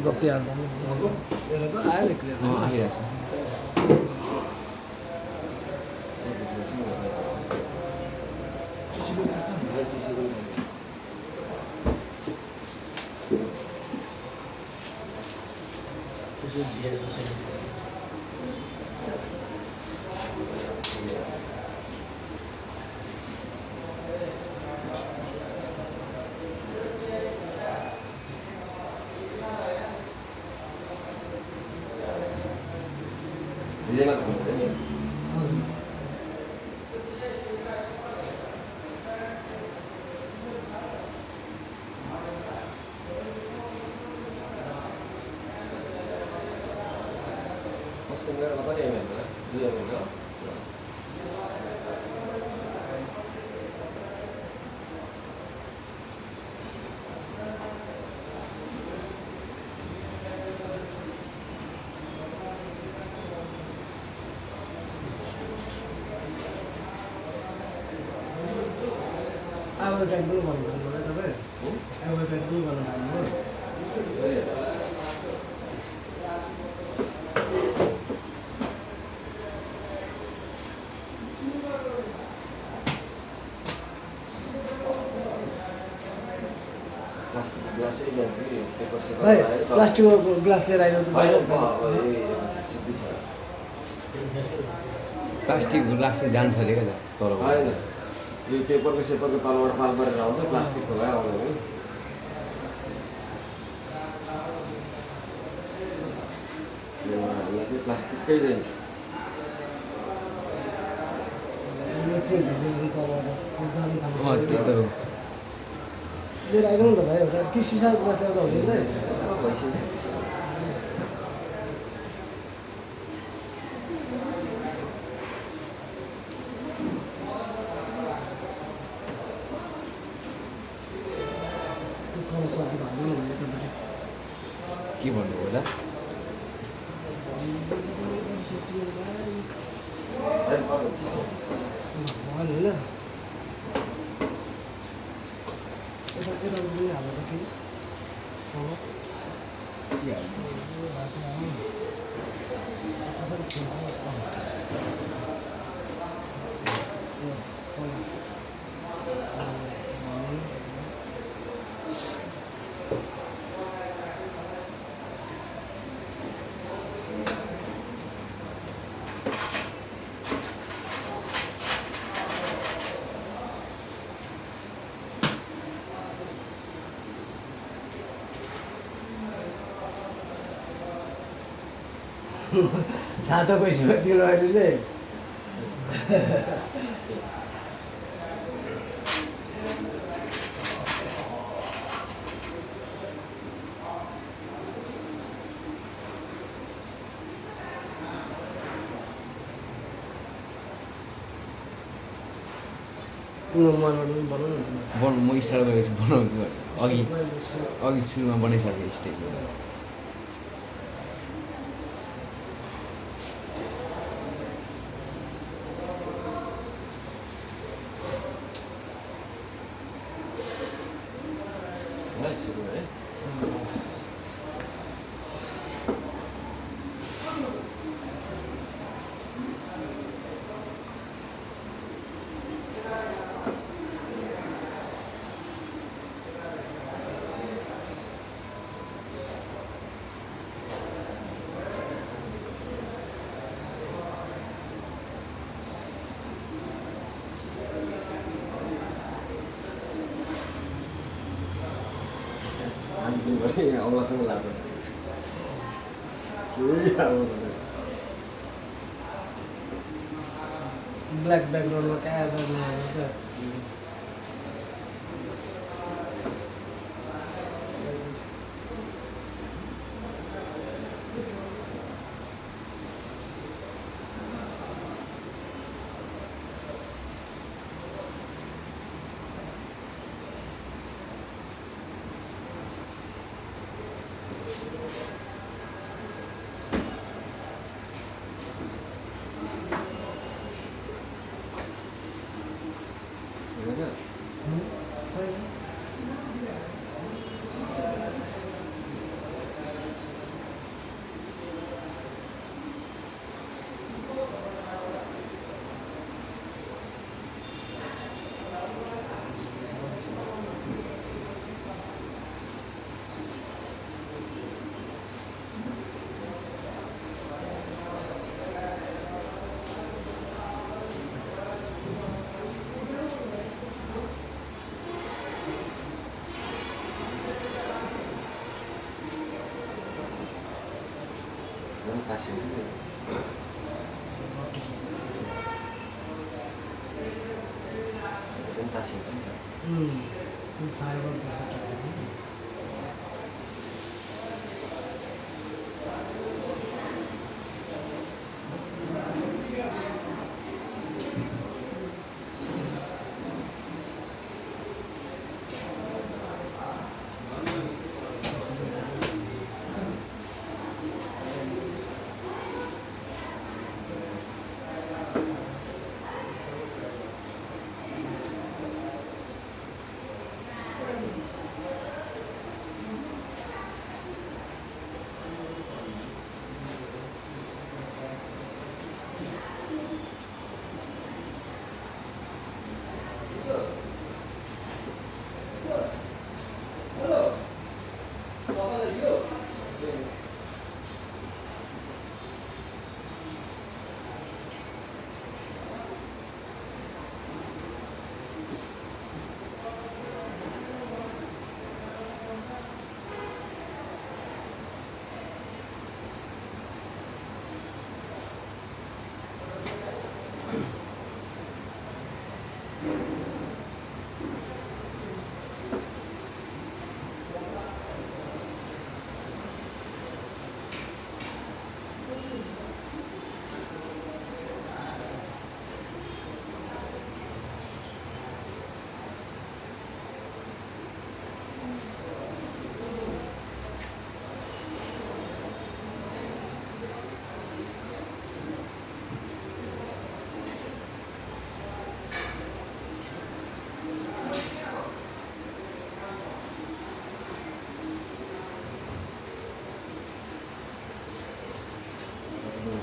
गप्ती हाल्दा हेरेको आयो नि क्लियर आइरहेछ त्यसो झिकेको छैन Dia nggak tahu ini. Mas dengar apa dia main? Dia main. अब ट्याक्बल भन्नुभयो मलाई तपाईँ अब ट्याक्बल गर्नु भन्नुभयो Plastik gelas ini jadi paper भाइ sekali. प्लास्टिकको ग्लास लिएर आइदिनु त bisa. प्लास्टिक ग्लास चाहिँ जान्छ अरे क्या तर होइन यो पेपरको सेपरको तलबाट पाल गरेर आउँछ प्लास्टिकको भए आउँदैन नि यो चाहिँ प्लास्टिककै चाहिन्छ त्यही त हो लिएर आइदिनु त भाइ एउटा कि सिसाको ग्लास ल्याउँदा हुँदैन भइसक्यो के भन्नु होला होइन यता हालेर केही सातो पैसा दिनु अहिले म स्टार्ट गरेपछि बनाउँछु अघि सुरुमा बनाइसकेँ स्टेज औलासँग लाग्छ केही अब ब्ल्याक ब्याकग्राउन्डमा कहाँ जान्छ Jangan kasih itu. Jangan kasih itu. Itu fiber bisa.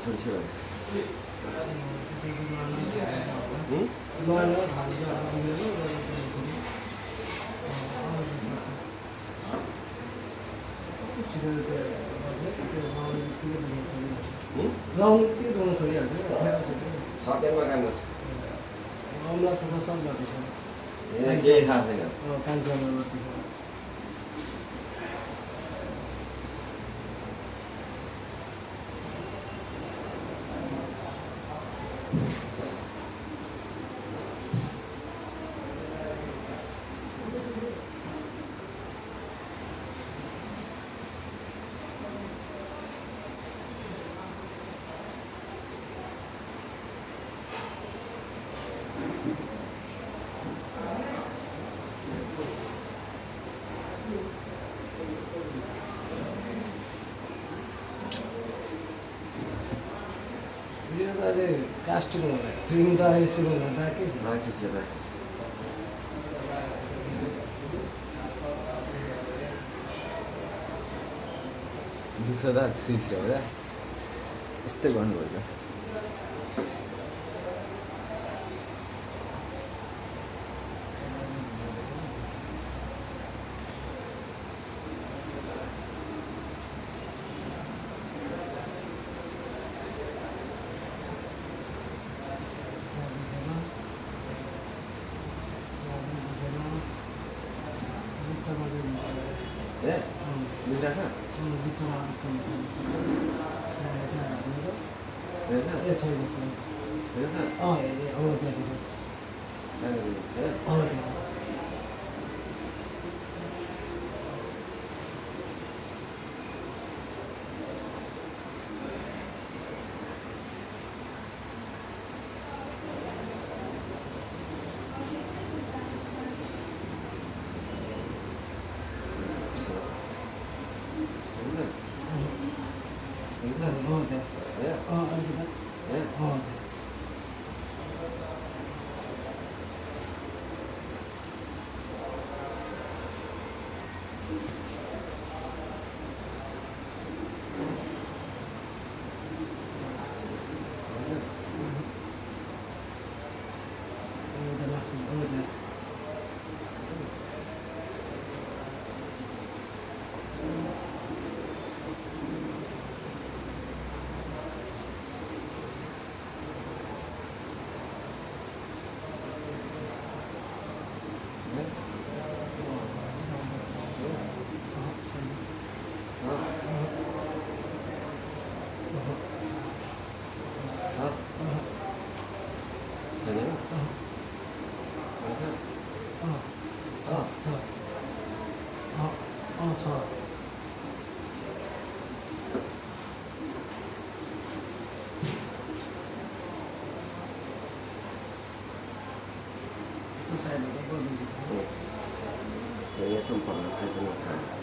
소리 싫어요. 응? 응? Long itu dengan sorry ada. साथैमा काम गर्छु Amla sama sama bisa. यहाँ केही थाहा छैन Kanjama roti. Dia tadi casting mana? Film dah hari suruh nada ke? राखेछ राखेछ दुख्छ त स्विच रहेर यस्तै गर्नुभयो त ए मिल्दा छ रहेछ छैन छ यस्तो साइडबाट गरिदिन्छु यसो पर्ला चाहिँ पनि खाए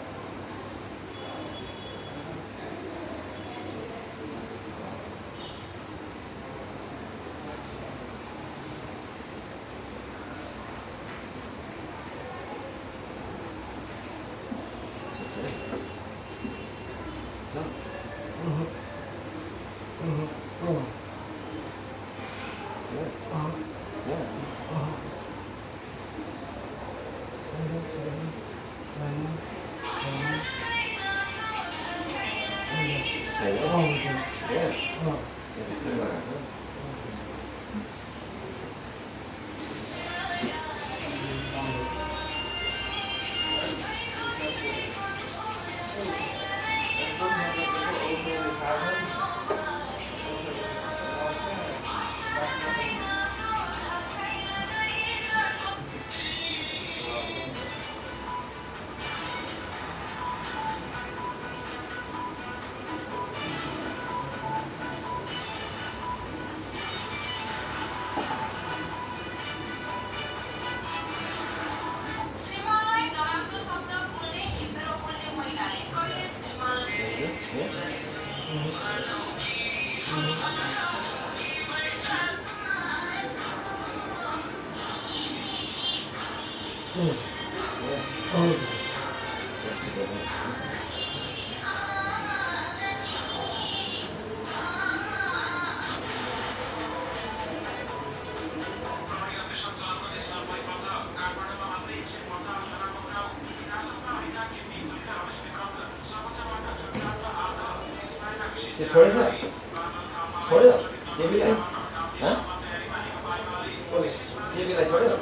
ये छोडेछ छोड्यो देवीलाई देवीलाई छोड्यो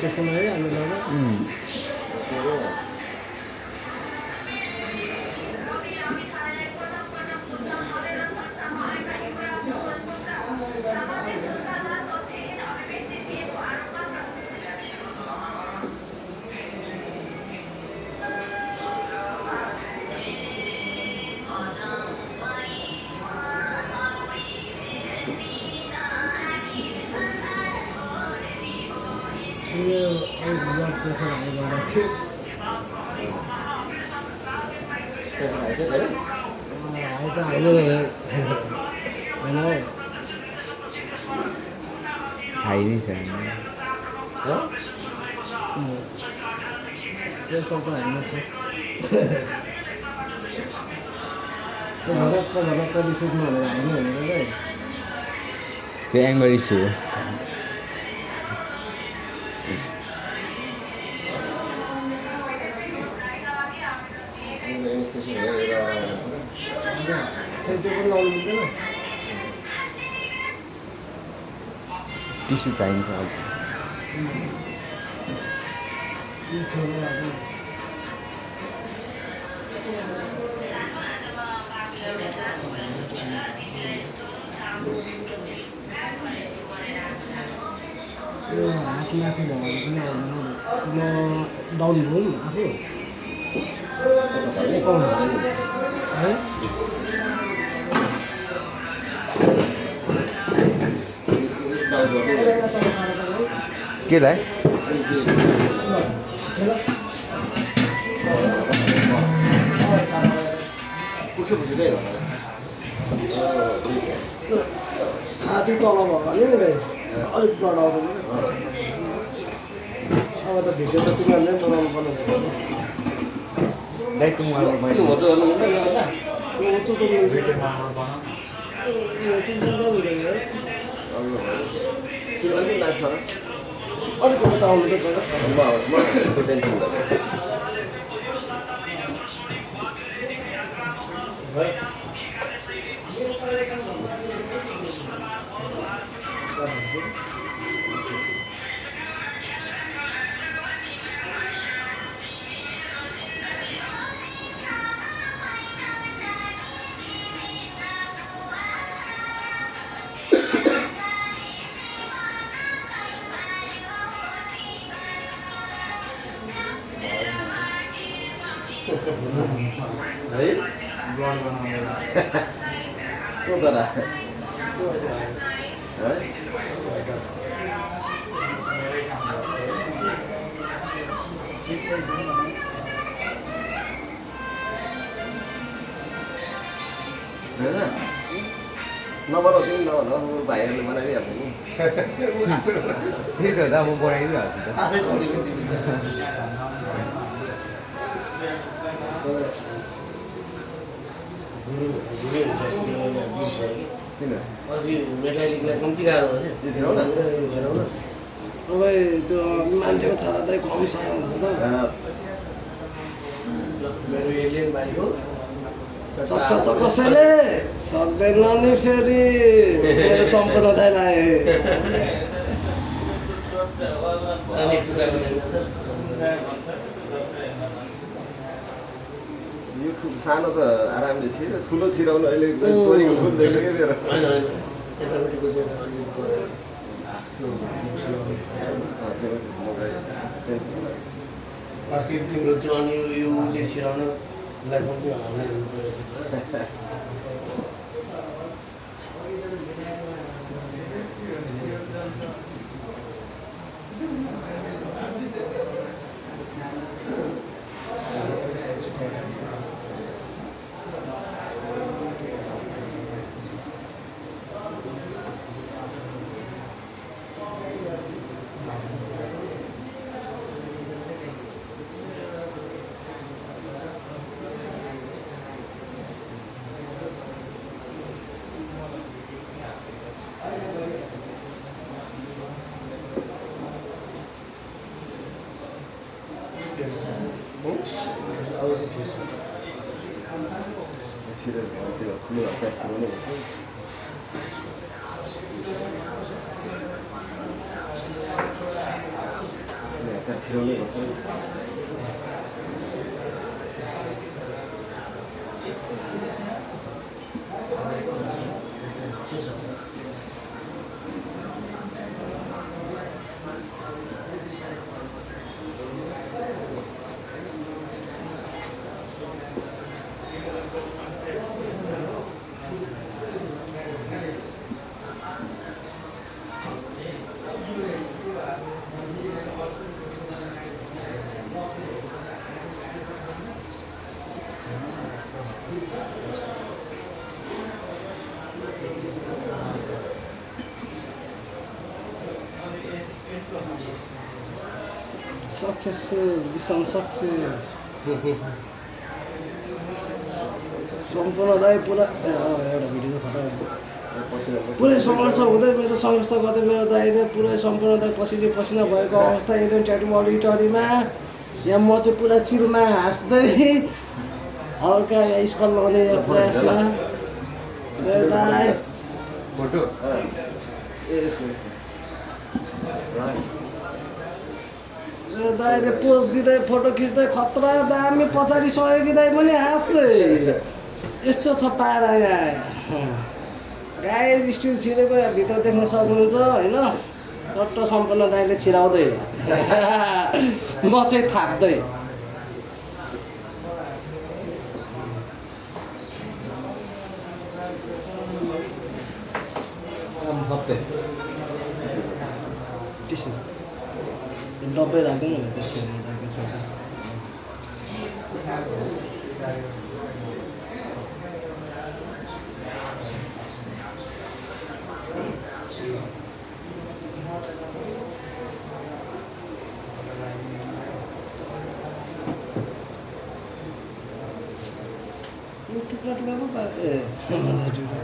त्यसको लागि हामीलाई हाई नै छ त्यो एङ्गर इस्यु हो टिस्यु चाहिन्छ अझ हात माथि भयो भने पनि म डाउन भउँ आफू है केलाई पुग्छ है होला छाती तल भयो भने नि भाइ अलिक ब्लड आउँदैन अब त भिडियो त तिमीहरूले बनाउनु पर्ने छ दाइ तुम के भन्छ गर्नु अलिक लाग्छ अलिक उता आउनु त हाउसमा त्यो टेन्सन है को दरा है नबनाऊ तिमी नबनाऊ भाइहरूले बनाइदिइहाल्छ नि त्यही त दा म बनाइदिइहाल्छु त किन अझै मेटालिकलाई कम्ती गाह्रो भयो छिराउ न अब त्यो मान्छेको छाला त कम साह्रो हुन्छ त मेरो एलियन भाइको सक्छ त कसैले सक्दैन नि फेरि मेरो सम्पूर्ण दाइलाई सानो एक टुक्रा बनाइदिन्छ यो सानो त आरामले छिरो ठुलो छिराउनु अहिले तोरीको फुल देख्छ क्या मेरो होइन होइन यतापट्टिको चाहिँ अलिकति गरेर अस्ति तिम्रो त्यो अनि यो चाहिँ छिराउनुलाई कम्ती हाल्ने छिरो त्यो ठुलो हप्ता छिराउनु पर्छ हप्ता छिराउनु पर्छ सक्सेसफुल मिसन सक्सेस सम्पूर्ण दाइ पुरा एउटा भिडियो खतरा पुरै सङ्घर्ष हुँदै मेरो सङ्घर्ष गर्दै मेरो दाइले पुरै सम्पूर्ण दाइ पसिने पसिना भएको अवस्था एरियन ट्याटुबल इटरीमा यहाँ म चाहिँ पुरा चिरमा हाँस्दै हल्का यहाँ स्कल लगाउने प्रयासमा दाइ फोटो ए यसको दाइले पोज दिँदै फोटो खिच्दै खतरा दामी पछाडि सहयोगी दाइ पनि हाँस्दै यस्तो छ पारा यहाँ गाई स्टिल छिरेको यहाँ भित्र देख्न सक्नुहुन्छ होइन चट्ट सम्पन्न दाइले छिराउँदै म चाहिँ थाप्दै टिस्यु डब्बै राख्दैन होला त्यसको छ टुक्रा टुक्रा पो पारे ए टुक्रा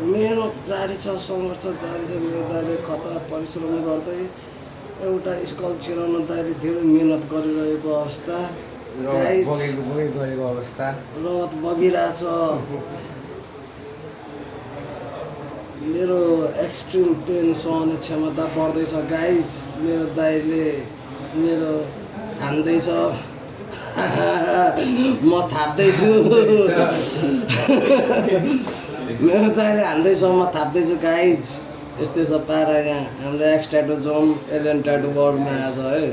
मेहनत जारी छ, सङ्घर्ष जारी छ। मेरो दाइले कता परिश्रम गर्दै एउटा स्कल छिराउन दाइले धेरै मेहनत गरिरहेको अवस्था। गाइज गरेको अवस्था रगत बगिरहेछ। मेरो एक्सट्रिम पेन सहने क्षमता बढ्दैछ गाइज। मेरो दाइले मेरो हान्दैछ। म थाप्दैछु। मेरो दाइले हान्दैछ, म थाप्दैछु गाइज। यस्तै छ पारा यहाँ हाम्रो एक्स ट्याटो जोन एलियन ट्याटो वर्ल्डमा आज है।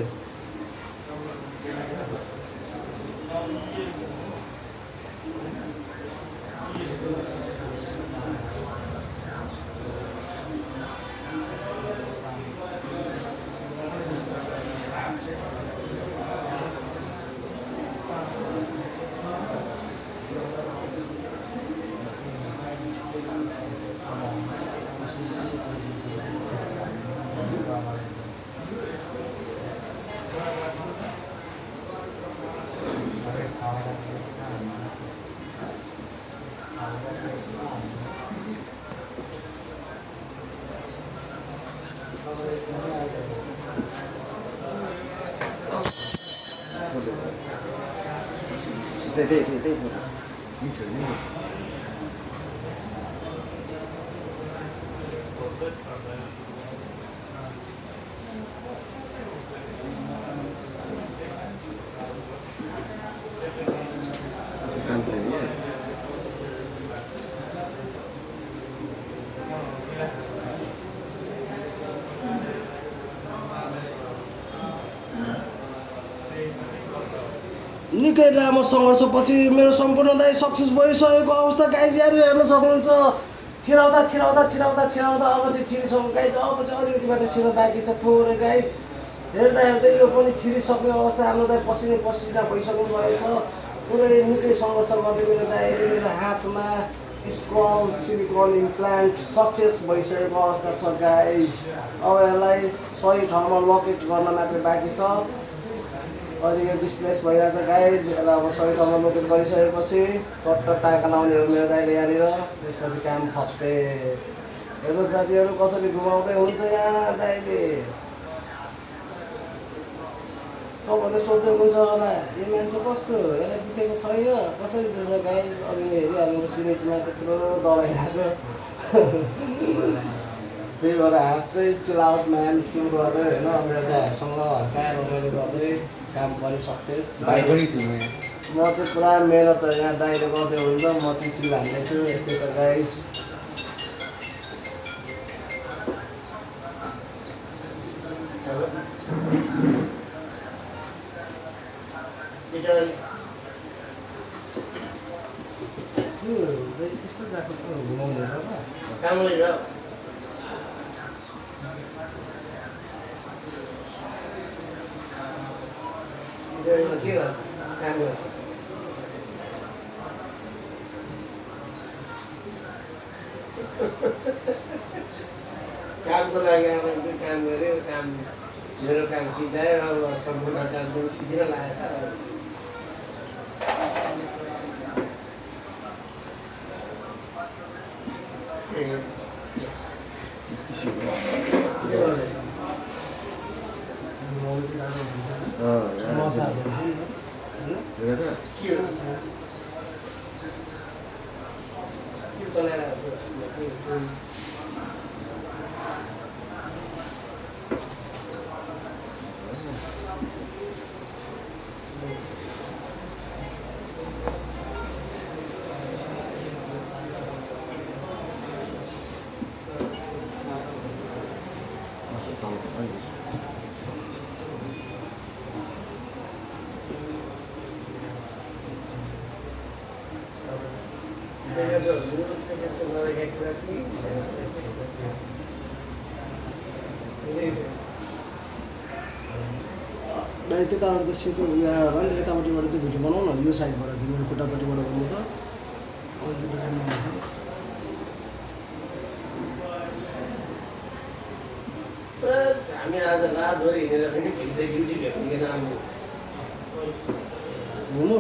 त्यही काम छैन निकै लामो सङ्घर्षपछि मेरो सम्पूर्ण दाइ सक्सेस भइसकेको अवस्था गाइज। यहाँनिर हेर्न सक्नुहुन्छ। छिराउँदा छिराउँदा छिराउँदा छिराउँदा अब चाहिँ छिरिसक्यो गाइज। अब चाहिँ अलिकति मात्रै छिर्न बाँकी छ थोरै गाइज। हेर्दा हेर्दै यो पनि छिरिसक्ने अवस्था। हाम्रो दाइ पसिनै पसिना भइसक्नु भएको छ। पुरै निकै सङ्घर्ष गर्दै मेरो दाइले मेरो हातमा स्कल सिलिकन इम्प्लान्ट सक्सेस भइसकेको अवस्था छ गाइज। अब यसलाई सही ठाउँमा लोकेट गर्न मात्रै बाँकी छ। अहिले यो डिस्प्लेस भइरहेछ गाइज। यसलाई अब सही ठाउँमा लोकेट गरिसकेपछि टट्ट टाका लाउने हो मेरो दाइले यहाँनिर। त्यसपछि काम फक्ते। हेर्नुहोस् साथीहरू कसरी घुमाउँदै हुन्छ यहाँ दाइले। तपाईँहरूले सोध्दै हुन्छ होला यो मान्छे कस्तो, यसलाई दुखेको छैन, कसरी दुख्छ गाइज। अघि नै हेरिहाल्नु सिनेचमा त्यत्रो दबाई लाग्यो। त्यही भएर हाँस्दै चिलाउट म्यान चिल गर्दै होइन मेरो दाइहरूसँग हर्काएर मैले गर्दै काम पनि सक्सेस। भाइ पनि छु म चाहिँ पुरा मेहनत यहाँ दाइले गर्दै हुन्छ। म चाहिँ चिल हान्दैछु। यस्तै छ गाइज। यस्तो गएको घुमाउने र कामले र के गर्छ काम गर्छ। कामको लागि अब मान्छे काम गऱ्यो। काम मेरो काम सिधायो। अब सम्पूर्ण काम पनि सिधिन लागेको छ। दाइ त्यताबाट त सेतो उयो आयो होला नि यतापट्टिबाट चाहिँ भिडियो बनाऊ न यो साइडबाट चाहिँ मेरो खुट्टापट्टिबाट भन्नु त अलिकति राम्रो हुन्छ हामी आज रातभरि हिँडेर पनि भित्रै ड्युटी भेट्ने राम्रो घुम्नु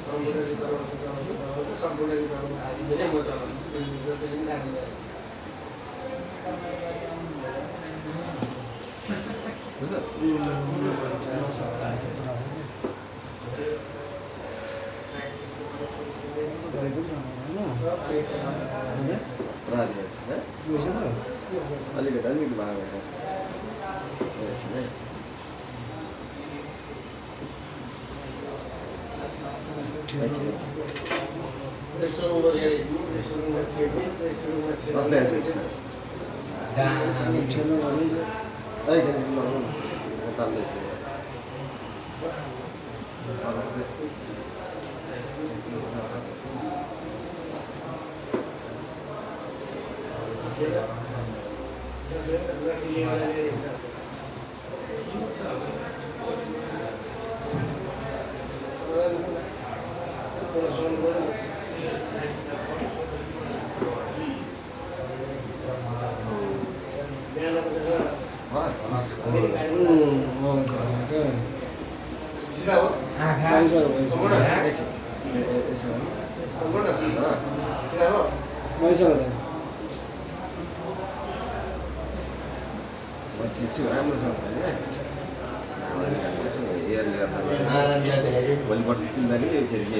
सम्पूर्ण चलाउँछ सम्पूर्ण चलाउनु थाल्यो चाहिँ म चलाउँछु जसरी पनि लाग्दैन अलिकति अलिकति भाग भएर रेस्टुरेन्टमा गएर रेस्टुरेन्टमा छिर्ने रेस्टुरेन्टमा कस्तै आइसकेको तान्दैछु सिधा हो सिधा हो राम्रोसँग भोलि पर्सि चिन्ता नि फेरि के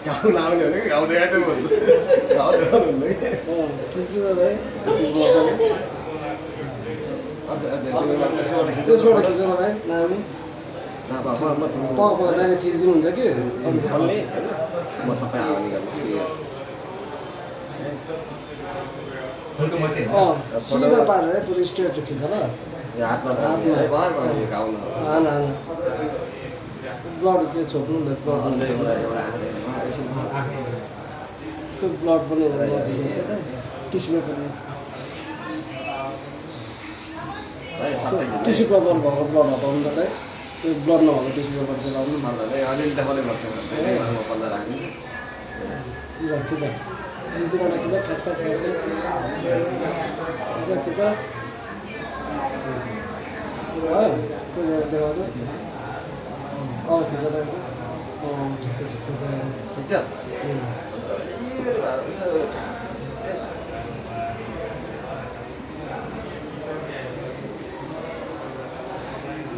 गाउन आउने हो कि गाउँदै आएको भन्नु गाउँदै आउनु कि त्यसबाट खिच्नु भाइ नानी नानी थिचिदिनुहुन्छ कि म सबै हावा निकाल्छु सिधा पारेर पुरै स्ट्रेट खिच ल हातमा गाउन ब्लड चाहिँ छोप्नु नि त त्यो ब्लड पनि टिस्यु पेपर टिस्यु पेपर भएको ब्लड हटाउनु त त्यो ब्लड नभएको टिस्यु पेपर चाहिँ लाउनु अलिअलि देखाउने पर्छ पल्ला राख्ने खिच दुईवटा खिच खाच खाच खाच खिच खिच देखाउँछु अब खिच ठिक छ ठिक छ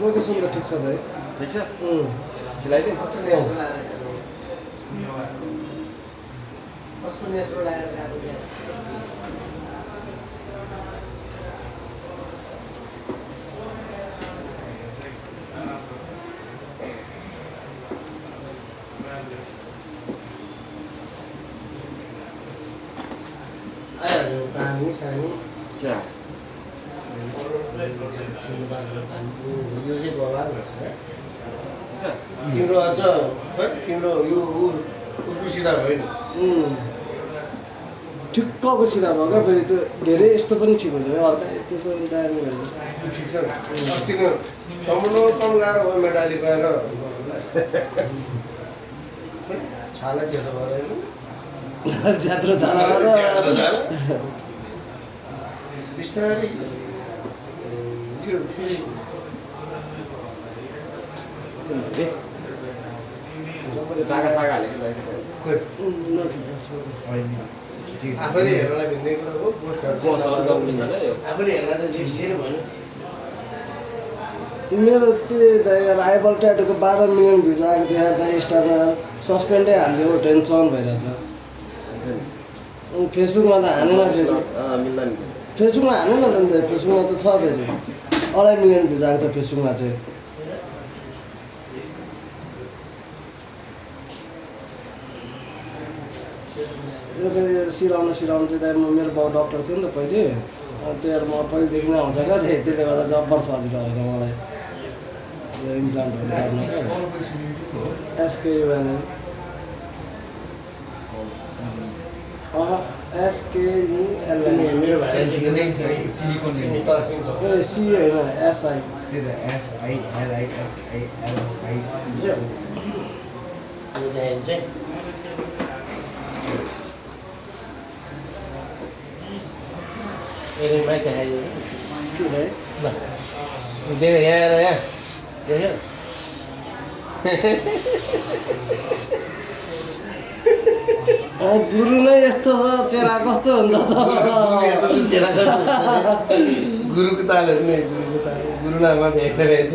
लोकेसन त ठिक छ भाइ ठिक छ सिलाइदिउँ कसको नेसरो लगाएर गएको आइहाल्यो पानी सानी क्या यो चाहिँ बवाल भन्छ है ठिक छ तिम्रो अझ खै तिम्रो यो उसको सिधा भयो नि ठिक्कको सिधा भयो क्या फेरि त्यो धेरै यस्तो पनि ठिक हुन्छ अर्का त्यस्तो पनि दामी हुन्छ ठिक छ अस्तिको सम्पूर्ण कम लगाएर भयो मेडाली गएर छाला के त भयो ज्यात्रो छाला बिस्तारै यो फेरि टाका सागा हालेको खोइ आफैले हेर्नलाई भिन्दै कुरा हो पोस्टहरू आफैले हेर्दा त झिक्झिर भन्यो मेरो त्यो राइबल ट्याटोको 12 मिलियन भ्युज आएको थियो यार दाइ इन्स्टामा सस्पेन्डै हालिदियो टेन्सन भइरहेछ फेसबुकमा त हानेन फेरि फेसबुकमा हानेन त नि फेसबुकमा त छ फेरि 2.5 मिलियन भ्युज आएको छ फेसबुकमा चाहिँ यो फेरि सिलाउनु चाहिँ दाइ मेरो बाउ डक्टर थियो नि त पहिले त्यो म पहिलेदेखि नै आउँछ क्या त्यसले गर्दा जब्बर सजिलो हुन्छ मलाई यो इम्प्लान्टहरू गर्न SKUNN SKULN मेरो भाइले नै छ सिलिकन नि तर्सिङ छ ए सी होइन SI त्यही त SILISALIC यो चाहिँ एरिनमै देखाइयो के भाइ ल देख यहाँ आएर यहाँ देख्यो गुरु नै यस्तो छ चेला कस्तो हुन्छ त गुरुको तालहरू नै गुरुको ताल गुरुलाई म भेट्दै रहेछ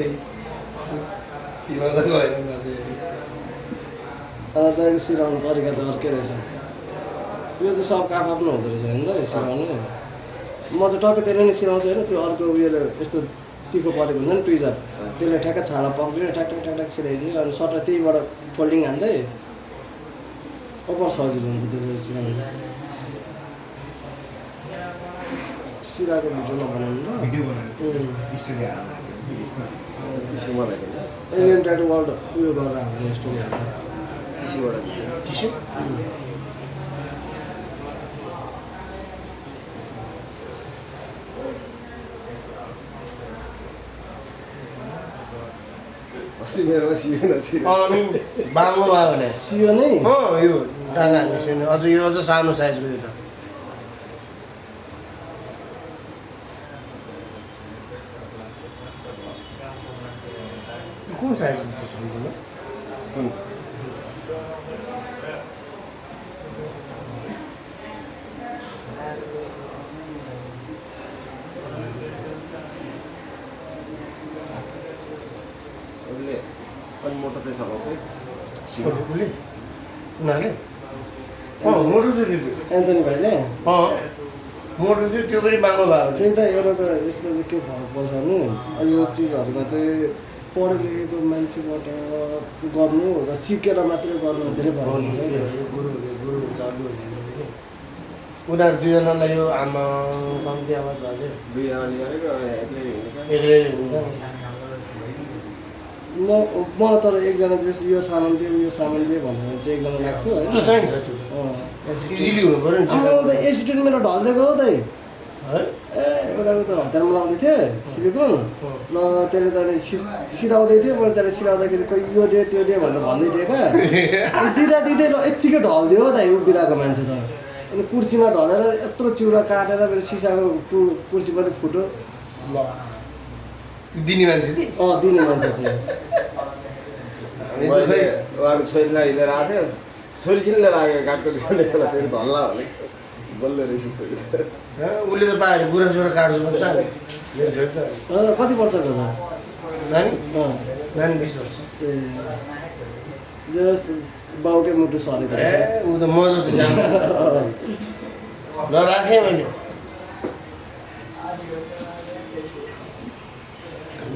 सीमा त गएन तपाईँको सिलाउनु तरिका त अर्कै रहेछ यो त सबको आफ्नो हुँदो रहेछ होइन त सिलाउनु म चाहिँ टक्कै त्यसले नै सिलाउँछु होइन त्यो अर्को उयोले यस्तो तिखो परेको हुन्छ नि ट्विजर त्यसले ठ्याक्क छाला पक्रिने ठ्याक ठ्याक ठ्याक ठ्याक सिलाइदिने अनि सट्ट त्यहीबाट फोल्डिङ हान्दै ओभर सजिलो हुन्छ त्यो सिलाउनु सिलाएको भिडियो नबनाउनु ल भिडियो बनाएको स्टुडियो टिस्यु मलाई एलियन ट्याटु वर्ल्ड उयो गरेर हाम्रो स्टोरी टिस्युबाट टिस्यु अस्ति मेरोमा सिएन छिरेको अनि बाङ्गो भयो भने सियो नै यो टाँगा हाल्नु अझ यो अझ सानो साइजको यो त कुन साइजको छ कुन उसले अनि मोटो चाहिँ चलाउँछ है सियो उसले उनीहरूले मोटो थियो त्यो एन्थोनी भाइले मोटो थियो त्यो पनि बाङ्गो भयो फेरि त एउटा त यसमा चाहिँ के फरक पर्छ भने यो चिजहरूमा चाहिँ पढेको मान्छेबाट गर्नु र सिकेर मात्रै गर्नु धेरै फरक हुन्छ नि गुरु हुन्छ उनीहरू दुईजनालाई यो आमा कम्ती आवाज भयो दुईजना लिएर एक्लै हिँडेको एक्लै हुन्छ म तर एकजना चाहिँ यो सामान दियो यो सामान दियो भनेर चाहिँ एकजना लाग्छु त्यो होइन चाहिन्छ त्यो इजिली हुनु पऱ्यो नि त एसिडेन्ट मेरो ढलिदिएको हो दाइ है ए एउटाको त हतारमा लगाउँदै थिएँ सिलिकन ल त्यसले त अनि सिलाउँदै थियो मैले त्यसले सिलाउँदाखेरि कोही यो दियो त्यो दियो भनेर भन्दै थिएँ क्या अनि दिँदा दिँदै यत्तिकै ढलिदियो हो दाइ उभिरहेको मान्छे त अनि कुर्सीमा ढलेर यत्रो चिउरा काटेर मेरो सिसाको कुर्सी पनि फुट्यो ल दिने मान्छे चाहिँ दिने मान्छे चाहिँ मैले उहाँको छोरीलाई लिएर आएको थियो छोरी किन लिएर आएको काठको दिने बेला फेरि धल्ला भने बल्ल रहेछ छोरी उसले त पायो बुढा छोरा काट्छु भन्छ मेरो छोरी त कति वर्षको छ नानी अँ नानी 20 वर्ष ए जस्तो बाउकै मुटु सरेको ए रहेछ ऊ त म जस्तो जान्नु ल राखेँ मैले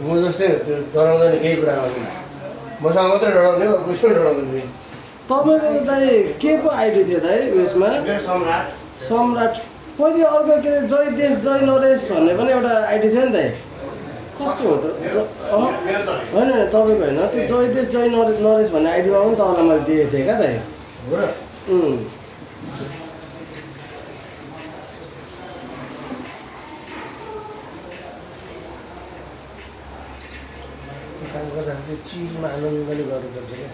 म जस्तै त्यो डराउँदैन केही कुरा गर्नु मसँग मात्रै डराउने हो कसैले डराउँदैन तपाईँको त दाइ के को आइडिया थियो दाइ उयसमा मेरो सम्राट सम्राट पहिले अर्को के अरे जय देश जय नरेश भन्ने पनि एउटा आइडिया थियो नि दाइ कस्तो हो त मेरो त होइन होइन तपाईँको होइन त्यो जय देश जय नरेश नरेश भन्ने आइडियामा पनि तपाईँलाई मैले दिएको थिएँ क्या दाइ हो र काम गर्दाखेरि चाहिँ चिजमा आनन्दले गर्नुपर्छ क्या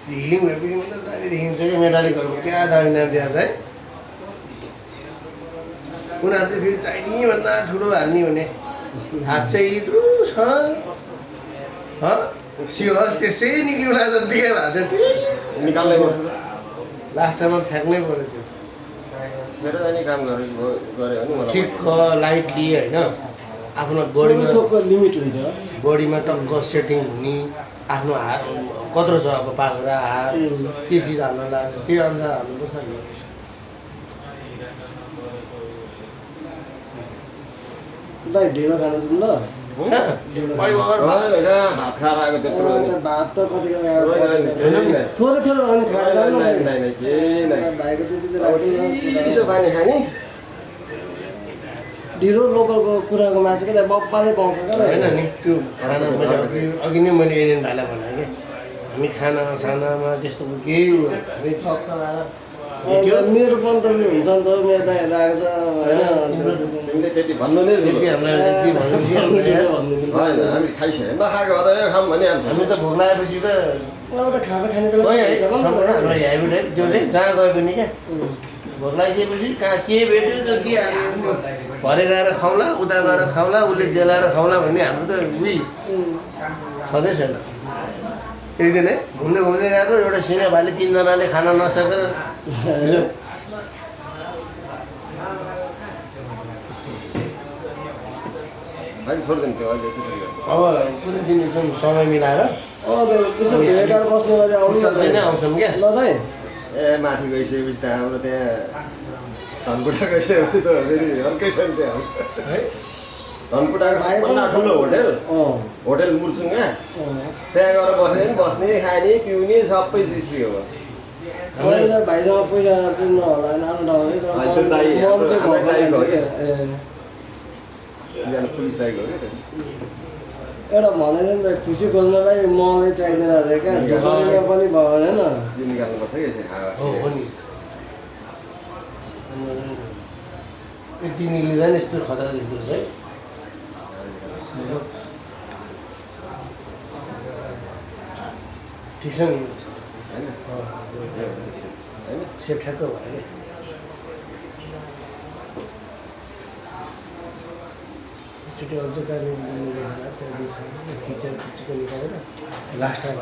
हिलिङ भएपछि मात्रै दामी देखिन्छ क्या मेटालिकहरूको क्या दामी दामी देखा छ है उनीहरू चाहिँ फेरि चाहिने भन्दा ठुलो हाल्ने हुने हात चाहिँ यत्रो छ सियोस् त्यसै निक्लिउला जत्तिकै भएको छ निकाल्दै गर्छु लास्टमा फ्याँक्नै पऱ्यो त्यो मेरो जाने काम गऱ्यो भने मलाई ठिक लाइटली होइन आफ्नो बडीमा थोकको लिमिट हुन्छ बडीमा टक्क सेटिङ हुने आफ्नो हात कत्रो छ अब पाखुरा हात के चिज हाल्न लाग्छ त्यही अनुसार हाल्नुपर्छ नि दाइ ढिँडो खानु जाउँ ल भात खाएर आएको त्यत्रो भात त कति थोरै थोरै अनि खाएर केही नै भाइको त्यति अब चिसो पानी खाने ढिँडो लोकलको कुखुराको मासु क्या बप्पाले पाउँछ क्या होइन नि त्यो खाना मैले अघि नै मैले एलियन भाइलाई भने कि हामी खानासानामा त्यस्तो केही हामी थप चलाएर हिँड्यो। मेरो पनि त उयो हुन्छ नि त मेरो दाइहरू आएको छ होइन तिमीले त्यति भन्नु नै त्यति हामीलाई त्यति भनेपछि हामीलाई यार होइन हामी खाइसक्यो नखाएको भए त खाऊँ भनिहाल्छ हामी त भोक लागेपछि त अब त खाजा खाने बेला गयो है सम्पूर्ण हाम्रो हेबिट है त्यो चाहिँ जहाँ गए पनि क्या भोक लागिसकेपछि कहाँ के भेट्यो त्यो दिइहाल्यो भरे गएर खाउँला उता गएर खाउँला उसले देलाएर खाउँला भन्ने हाम्रो त उही छँदै छैन। एक दिन है घुम्दै घुम्दै गएको एउटा सिने भाइले 3 जनाले खाना नसकेर होइन छोडिदिनु त्यो अहिले त्यसरी गर्नु। अब कुनै दिन एकदम समय मिलाएर त्यसो भेटाएर बस्ने गरी आउनु सधैँ नै आउँछौँ क्या। ल दाइ ए माथि गइसकेपछि त हाम्रो त्यहाँ धनकुटा गइसकेपछि त फेरि अर्कै छ नि त्यहाँ है धनकुटाको सबभन्दा ठुलो होटेल होटेल मुर्चुङमा त्यहाँ गएर बस्ने नि बस्ने खाने पिउने सबै चिज फ्री हो। मैले भाइसँग पैसा चाहिँ नहोला नानो ठाउँ है त्यो दाइ हाम्रो दाइको हो क्या ए एकजना पुलिस दाइको हो क्या त्यो। एउटा भनेर नि त खुसी खोज्नलाई मलाई चाहिँदैन अरे क्या झोपडीमा पनि भयो भने होइन यो निकाल्नुपर्छ कि यसरी हावा हो नि यति निलिँदा नि यस्तो खतरा देख्दो रहेछ है। ठिक छ नि होइन ए हो त्यसरी होइन सेप ठ्याक्क भयो क्या। एकचोटि अझ कालिम्पोङ खिचेको निकालेर लास्ट टाइम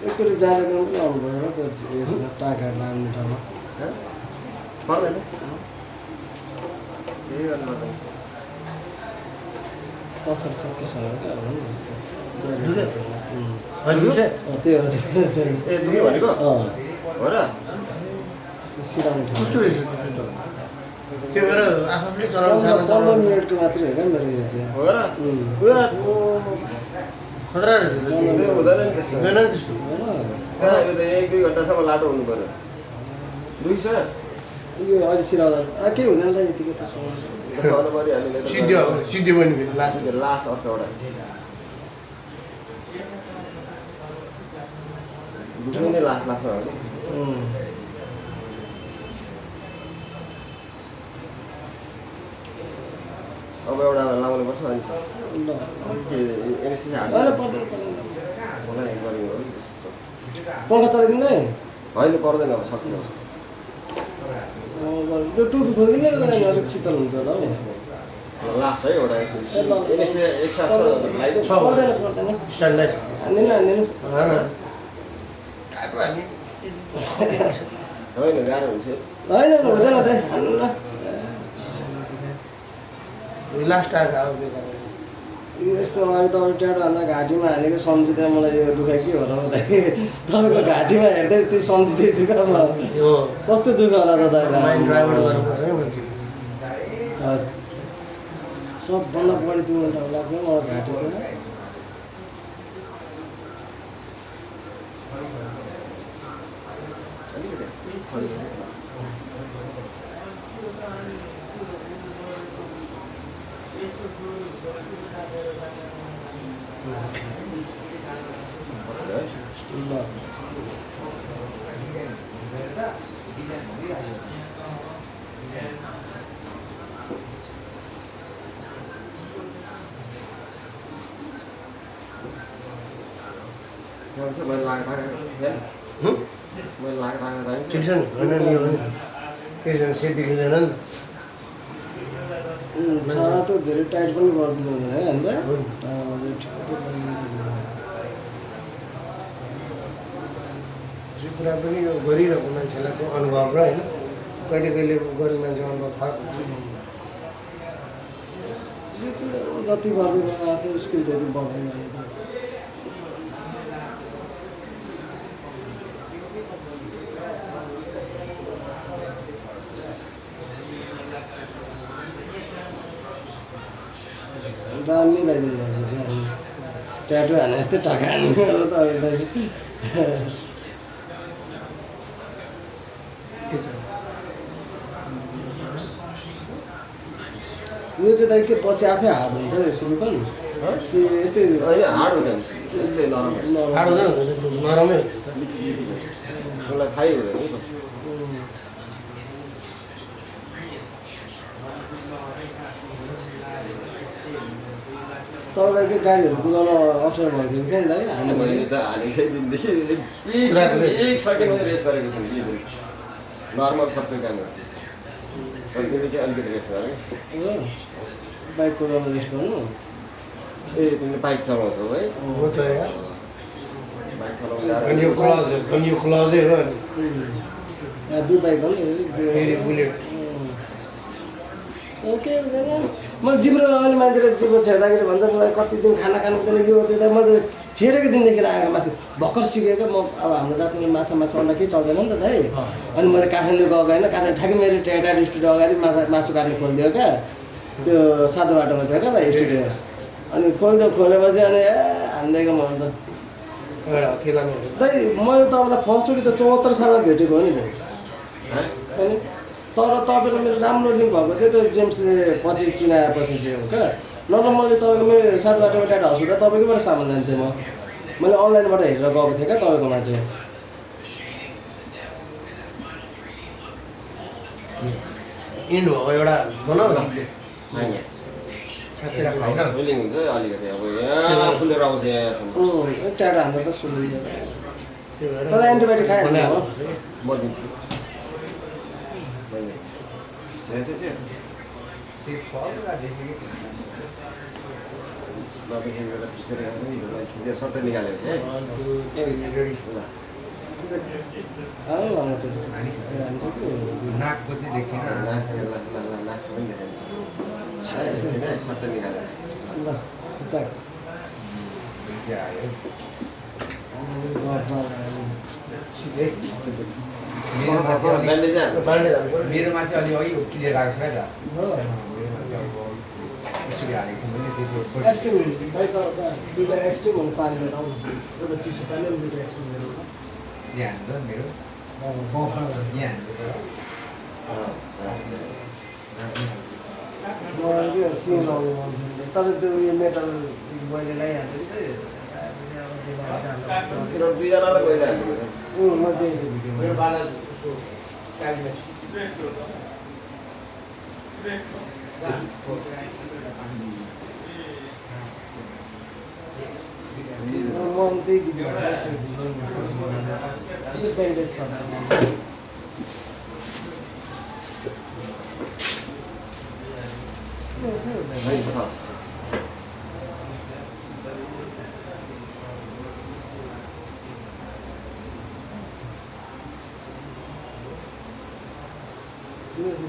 एकचोटि जाँदा पनि आउनु भएन त यसमा टाका लाने ठाउँमा पर्दैन ए गर्नु असल सकिसँग क्या हो नि त्यही हो ए दुई भनेको हो र सिराउने ठाउँ कस्तो रहेछ त्यो भएर आफूले चलाउनु सानो 15 मिनटको मात्रै हो क्या मेरो यो चाहिँ हो र पुरा खतरा रहेछ त्यो हुँदैन नि त्यस्तो हुँदैन नि त्यस्तो कहाँ यो त 1-2 घन्टासम्म लाटो हुनु पर्यो 200 यो अहिले सिराउला केही हुँदैन त यतिकै त सहनु पऱ्यो हामीले सिद्धि सिद्धि बन्यो फेरि लास्ट लास अर्को एउटा दुख्ने लासमा हो कि अब एउटा लगाउनु पर्छ अनि सर ल के एनएससी होइन हाल्नु पर्दैन मलाई गर्नु हो पङ्खा चलाइदिँदै होइन पर्दैन अब सक्नु त्यो टुपी खोलिदिने अलिक शीतल हुन्छ होला हौ लास है एउटा एनएससी एक्स्ट्रा छ लगाइदिउँ पर्दैन पर्दैन स्ट्यान्डलाई हान्दिनँ होइन होइन गाह्रो हुन्छ होइन हुँदैन त हान्नु न लास्ट आएको अब बेकार यसको अगाडि तपाईँ ट्याटो हाल्दा घाँटीमा हालेको सम्झिँदा मलाई यो दुखाइ के होला भन्दाखेरि तपाईँको घाँटीमा हेर्दै त्यो सम्झिँदैछु क्या म यो कस्तो दुःख होला त माइन्ड ड्राइभर दाइ गर्नुपर्छ है मान्छे सबभन्दा बढी दुःख लाग्छ मलाई घाँटीको ल मैले लाग्दा ठिक छ नि होइन नि यो पनि केही सेप बिग्रिँदैन नि छाला त धेरै टाइट पनि गरिदिनु हुँदैन है अन्त हो यो कुरा पनि यो गरिरहेको मान्छेलाई अनुभव र होइन कहिले कहिले गर्ने मान्छेको अनुभव फरक हुन्छ जति गर्दै आफ्नो स्किल धेरै बढ्दै जाने दाम मिलाइदिनु पर्छ ट्याटो हाने जस्तै टाका हान्नु तपाईँलाई ठिक छ यो चाहिँ दाइ के पछि आफै हार्ड हुन्छ नि सिलिकन कि यस्तै होइन हार्ड हुँदैन यस्तै नरम हार्ड हुँदैन नरमै उसलाई थाहै हुँदैन नि तपाईँलाई के गाडीहरू कुदाउन अप्सन भइदिएको थियो नि दाइ अनि मैले त हालेकै दिनदेखि एक सेकेन्ड पनि रेस गरेको थिएँ कि नर्मल सबै काम गर्थेँ तर तिमीले चाहिँ अलिकति रेस गरेँ बाइक कुदाउन रेस्ट गर्नु ए तिमीले बाइक चलाउँछौ है हो त यार बाइक चलाउनु यो क्लजै हो नि दुई बाइक हो नि फेरि बुलेट के हुँदैन म जिब्रो अहिले मान्छेले जिब्रो छेड्दाखेरि भन्छ मलाई कति दिन खाना खानु हुँदैन के हुन्छ म त छेडेको दिनदेखि आएको मासु भर्खर सिकेको म अब हाम्रो जातमा माछा अन्डा केही चल्दैन नि त दाइ अनि मैले काठमाडौँ गएको होइन काठमाडौँ ठ्याक्कै मेरो टेटा स्टुडियो अगाडि मासु काट्ने खोलिदियो क्या त्यो सातो बाटोमा थियो क्या त स्टुडियो अनि खोलेपछि अनि हान्दिएको म अन्त दाइ मैले तपाईँलाई फर्स्टचोटि त 74 सालमा भेटेको हो नि दाइ अनि तर तपाईँ त मेरो राम्रो लिङ्क भएको थियो त्यो जेम्सले पछि चिनाएपछि चाहिँ हो क्या नत्र मैले तपाईँको मेरो सात बाटोमा टाटा हस्पिटल तपाईँकोबाट सामान लान्थेँ मैले अनलाइनबाट हेरेर गएको थिएँ क्या तपाईँकोमा चाहिँ इन्ड भएको एउटा बनाऊ फिलिङ हुन्छ अलिकति अब यहाँ फुलेर आउँछ यहाँ टाटा हान्दा त सुनिन्छ तर एन्टिबायोटिक खायो म दिन्छु खिचेर सट्टै निकालेको थिएँ नाकको चाहिँ देखेन नाक पनि देखेन सट्टै निकालेको मेरोमा चाहिँ अलि अघि क्लियर आएको छ क्या त यसरी हालेको पनि त्यो चाहिँ दुईवटा एक्सट्रिम हुनु पारेर एउटा चिसो पानी दुईवटा एक्सट्रिम मेरो यहाँ हान्नु त मेरो यहाँ हान्नु सिन तर त्यो उयो मेटल मैले लगाइहाल्छु तिनीहरू दुईजनालाई गइरहेको म देखेको भिडियो मेरो बाला उसो म त्यही भिडियो पेन्टेड छ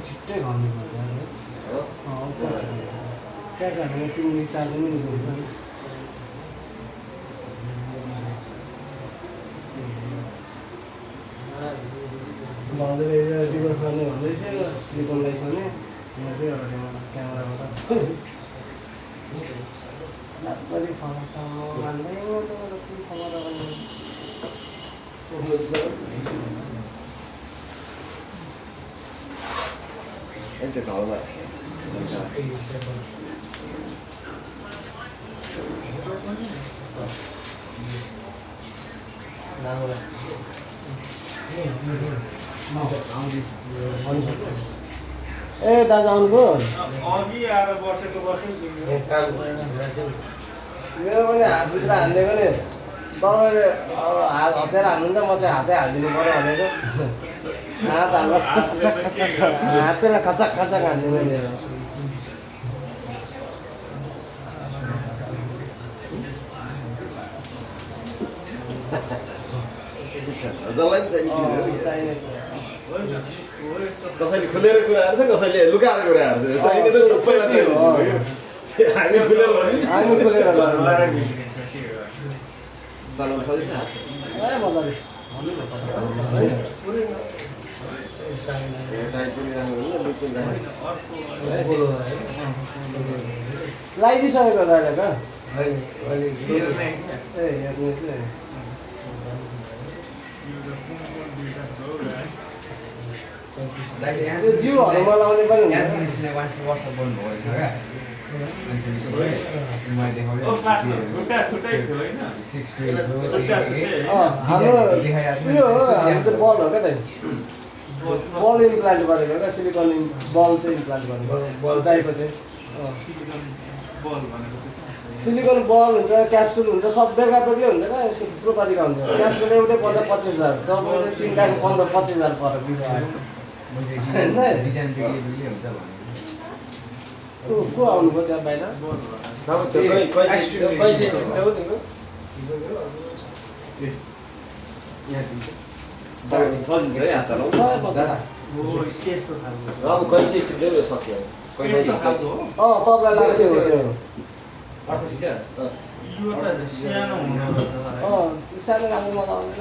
छिट्टै घाम्नु पर्छ क्या घामेर 3 मिनट 4 मिनट डिभोर्स गर्ने भन्दै थियो सिलिकन लाइस भने क्यामेराबाट रातभरि मान्दै त्यो घाउमा ए दाजु आउनुभयो मेरो पनि हातभित्र हालिदिएको नि तपाईँले हात हतियार हाल्नुहुन्छ म चाहिँ हातै हालिदिनु पऱ्यो भनेको हात हाल्दा हातैलाई खचक खचक हालिदिनु मेरो जसलाई पनि चाहिने कसैले खुलेर कुराहरू छ कसैले लुकाएर कुराहरू छ चाहिने त सबैलाई हामी खुलेर हामी खुलेर चलाउनु सजिलो मजाले लगाइदिइसकेको दादा ए हेर्नुहोस् त्यो जिउहरूमा लाउने पनि हुन्छ एन्थोनिसले वाट्सएप गर्नुभएको छ क्या एन्थोनिसले मैले देखाउँदै हाम्रो उयो हो हाम्रो चाहिँ बल हो क्या दाइ बल इम्प्लान्ट गरेको क्या सिलिकन बल चाहिँ इम्प्लान्ट गरेको बल दाइको चाहिँ सिलिकन बल हुन्छ क्याप्सुल हुन्छ सब बेग्ला बेग्लै हुन्छ क्या यसको थुप्रो तरिका हुन्छ क्याप्सुल एउटै पर्दा 25,000 तपाईँले 3 लाख 15-25,000 पर्छ डिजाइन बेग्लै हुन्छ भने को आउनुभयो त्यहाँ बाहिर सजिलो छ है हात चलाउनु अब कैसे टिप्दै सक्यो तपाईँलाई लाग्थ्यो त्यो सानो खालको मजा आउँदैन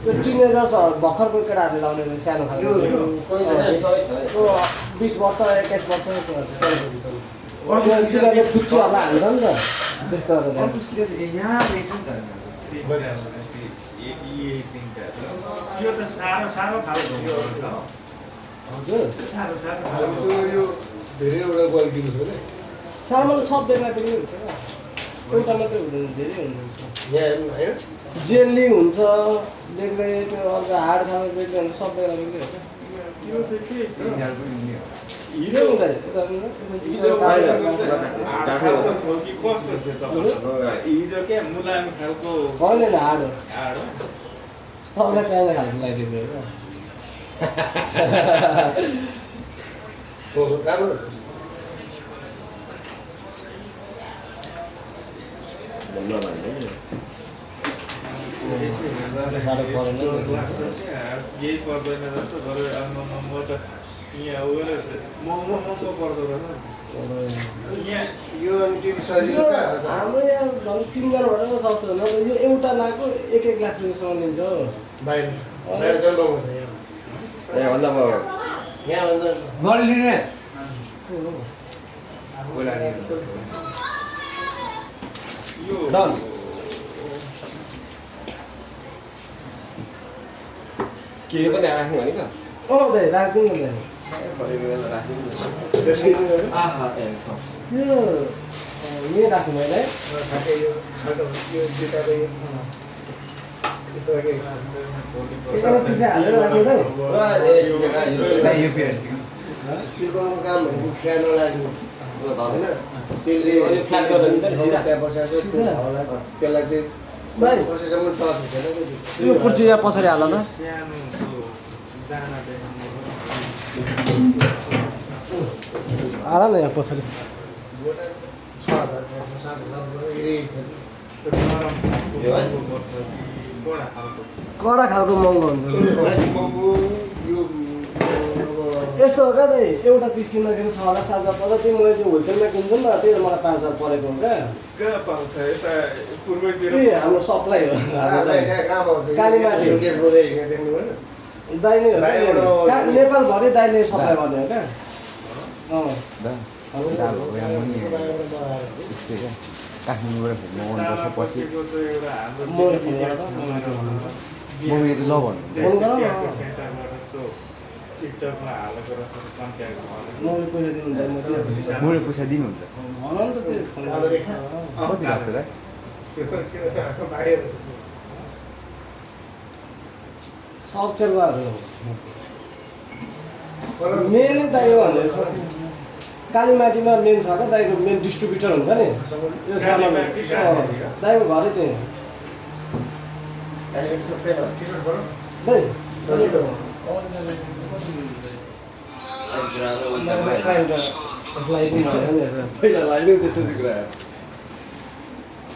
त्यो टिनेजर्सहरू भर्खरको केटाहरूले लाउने सानो खालको 20 वर्ष 21 वर्ष तिनीहरूले फुच्चीहरूलाई हाल्छ नि त त्यस्तो यहाँ रहेछ नि यो त सानो सानो खालको हजुर धेरैवटा क्वालिटीको छ क्या सामान सब बेग्ला बेग्लै हुन्छ क्या एउटा मात्रै हुँदैन धेरै हुन्छ यहाँ होइन जेली हुन्छ बेग्लै त्यो अर्को हाड खालको बेग्लै हुन्छ सब बेग्ला बेग्लै हुन्छ यो चाहिँ के हिजो हुन्छ कस्तो थियो तपाईँको हिजो के मुलायम खालको होइन हाड हो हाड हो तपाईँलाई चाहिने खालको लगाइदिएको राम्रो साह्रो परेन यही पर्दैन रहेछ तर म त यहाँ उयो महँगो पर्दो रहेछ यहाँ यो अनि टिभी सजिलो कहाँ छ त? हाम्रो यहाँ झन् 3 जनाबाट सस्तो हो यो एउटा लाखको 1-1 लाख रुपियाँसम्म लिन्छ हो बाहिर बाहिर चाहिँ महँगो छ यहाँ भन्दा म यहाँभन्दा नलिने यो डन के पनि राख्नु भने त दाइ राखिदिनु न दाइ आहा यो यहीँ राख्नु मैले ठ्याक्कै यो खाल्टो यो जुत्ताको यो यस्तो खालको एकअस्ति चाहिँ हालेर राख्नु दाइ यो पियर्स सिल्कनको काम भनेको फ्यान नलाग्नु होइन त्यसले अनि फ्ल्याट गर्दा नि त सिधा। त्यहाँ बसेको सिधा। त्यसलाई चाहिँ भाइ बसेसम्म टच हुँदैन कि त्यो। यो कुर्सी यहाँ पछाडि हाल न सानो दाना देखाउनु हाल न यहाँ पछाडि गोटा 6,000 पर्छ 7,000 पर्छ यही छ त्यो नरम खालको पर्छ बडा खालको कडा खालको महँगो हुन्छ यो यस्तो हो क्या दाइ एउटा पिस किन्दाखेरि 6,000 7,000 पर्छ त्यो मैले चाहिँ होलसेलमा किन्छु नि त त्यही त मलाई 5,000 परेको हो क्या कहाँ पाउँछ यता पूर्वतिर ए हाम्रो सप्लाई हो कहाँ पाउँछ कालीमाटी। सुर्केस बोले हिँड्ने देख्नु भएन दाइ नै हो दाइबाट- क्या नेपालभरि दाइ नै सप्लाई गर्ने हो क्या त्यस्तै क्या काठमाडौँबाट घुम्नु मनपर्छ पछि तारापट्टिको चाहिँ एउटा हाम्रो मोर बिहाको फोनबाट मम्मीले त ल भन्नु फोन गर न। बिहाको सेन्टरबाट त्यो टिकटकमा हालेको रहेछ कन्ट्याक्ट भयो मैले पैसा दिनुहुन्छ म दिइहाल्छु। मैले पैसा दिनुहुन्छ भन नि त त्यो फोन कालो रेखा? कति लाग्छ र त्यो बाहिर सक्सेलवाहरू मेनै दाइ हो भनेर छ कालीमाटीमा मेन छ क्या दाइको मेन डिस्ट्रिब्युटर हुन्छ नि यो सामान कालीमाटी, दाइको घरै त्यही हो। दाइ पहिला लाइनु त्यसपछि कुरा